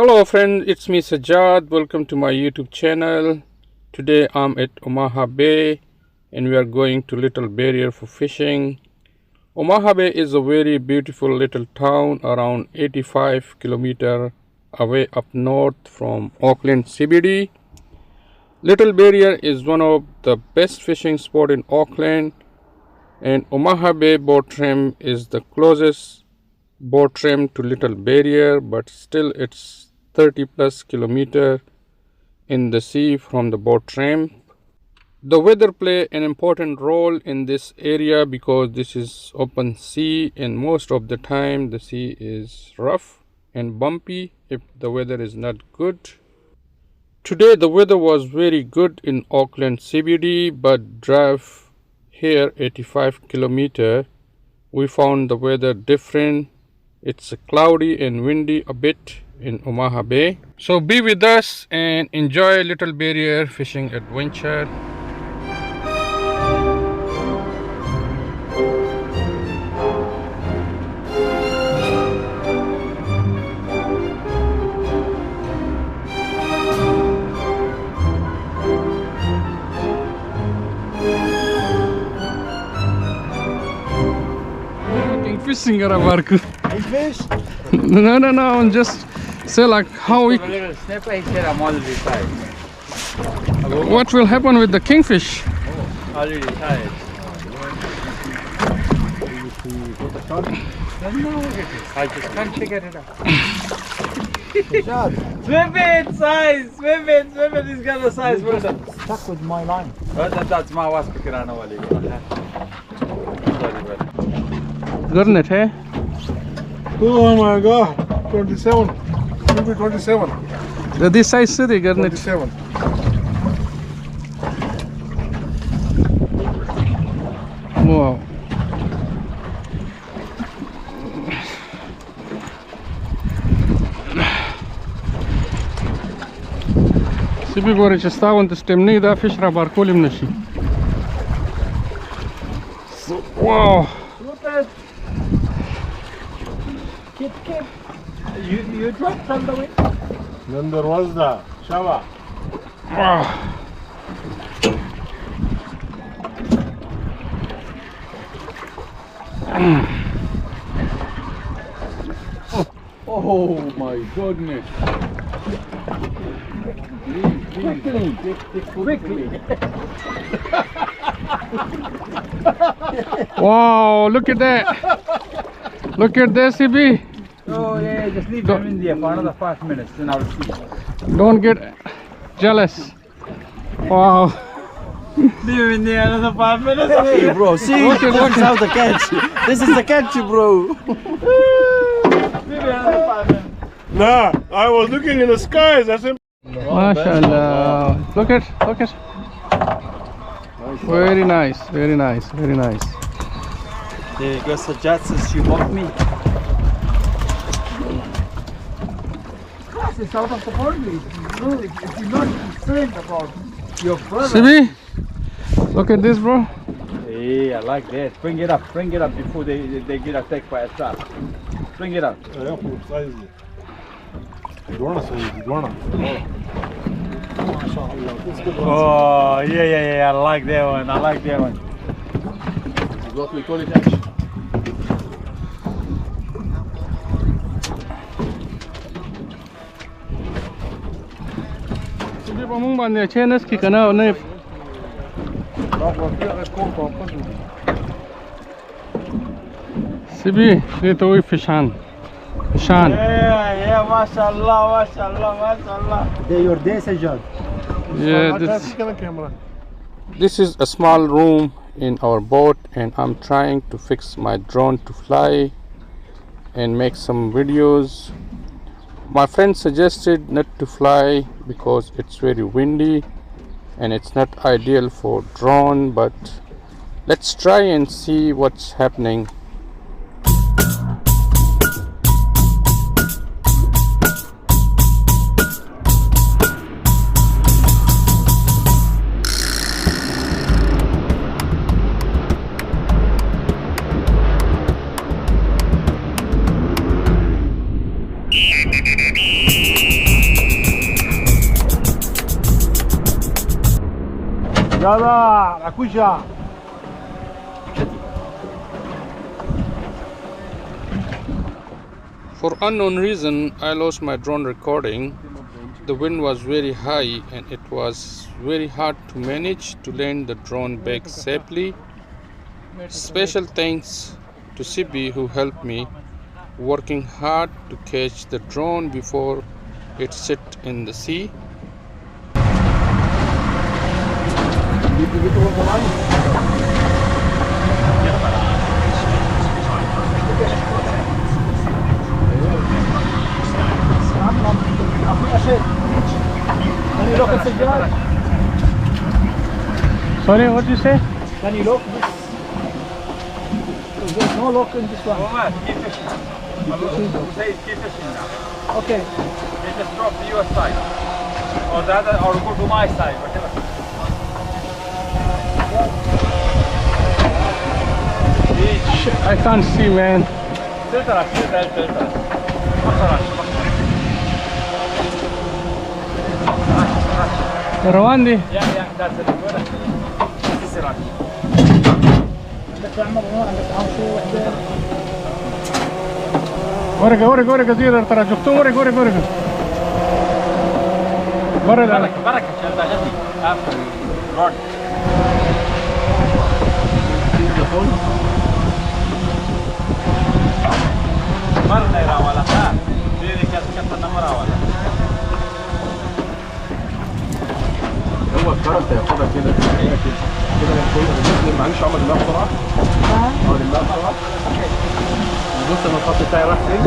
Hello friends, it's me Sajjad. Welcome to my YouTube channel. Today I'm at Omaha Bay and we are going to Little Barrier for fishing. Omaha Bay is a very beautiful little town around 85 kilometers away up north from Auckland CBD. Little Barrier is one of the best fishing spot in Auckland, and Omaha Bay boat tram is the closest boat tram to Little Barrier, but still it's 30 plus kilometers in the sea from the boat tram. The weather play an important role in this area because this is open sea and most of the time the sea is rough and bumpy if the weather is not good. Today the weather was very good in Auckland CBD, but drive here 85 kilometers we found the weather different. It's cloudy and windy a bit in Omaha Bay. So be with us and enjoy Little Barrier fishing adventure. Fishing at a barco. Fish? No, I'm just say like how we. Snapper, he said I'm already tired. What will happen with the kingfish? Oh, already tired. I just can't figure it out. Swim it, size! Swim it! He's got a size. Stuck with my line. That's my was picking on Sorry, buddy. Isn't it, hey? Oh my god, 27. Maybe 27. This size city, isn't it? 27. Wow. Sibi gore چې ستا غونته سټیمنۍ دا فش را بار کول هم نشي. Wow. Kip. You dropped from the wind? Then there was the shower. Wow. Oh my goodness. Quickly. Wow, look at that. Look at this, CB. Oh yeah, just leave him in there for another 5 minutes and I'll see. Don't get jealous. Wow. Leave him in there another 5 minutes. Hey bro, see? Look This at is how the catch. This is the catch, bro. Leave him another 5 minutes. Nah, I was looking in the skies. I said, MashaAllah. Look at. Very nice. There you go, Sajjad, since you mocked me. It's out of the boundary. No, if you're not concerned about your brother. CB, look at this, bro. Hey, I like that. Bring it up before they get attacked by a shark. Bring it up. Oh, yeah, I like that one. what we call it action. CB pamung ban ne chenes ki kana ne. CB, ये तो वही फिशान. Yeah, mashallah. They your day, Sajjad. Yeah, this is a small room in our boat and I'm trying to fix my drone to fly and make some videos. My friend suggested not to fly because it's very windy and it's not ideal for drone, but let's try and see what's happening. جدع ركوشة. For unknown reason, I lost my drone recording. The wind was very high and it was very hard to manage to land the drone back safely. Special thanks to Sibi who helped me, working hard to catch the drone before it sit in the sea. Sorry, what did you say? Can you look? There's no lock in this one. Keep fishing. Say keep fishing now. Okay. They just drop to your side. Or the other, or go to my side, whatever. I can't see, man. Filter, filter. Rawandi. Yeah, that's it. This is right. ورقة زيادة ترى جبتهم ورقة بركة شلبة جدي after rod. مرة يرا ولا خار ديري كتر نمرة ولا هو الكرنت هياخدها كده كده معلش عمر الله بسرعة. لله بسرعة. بص انا الخط بتاعي راح فين؟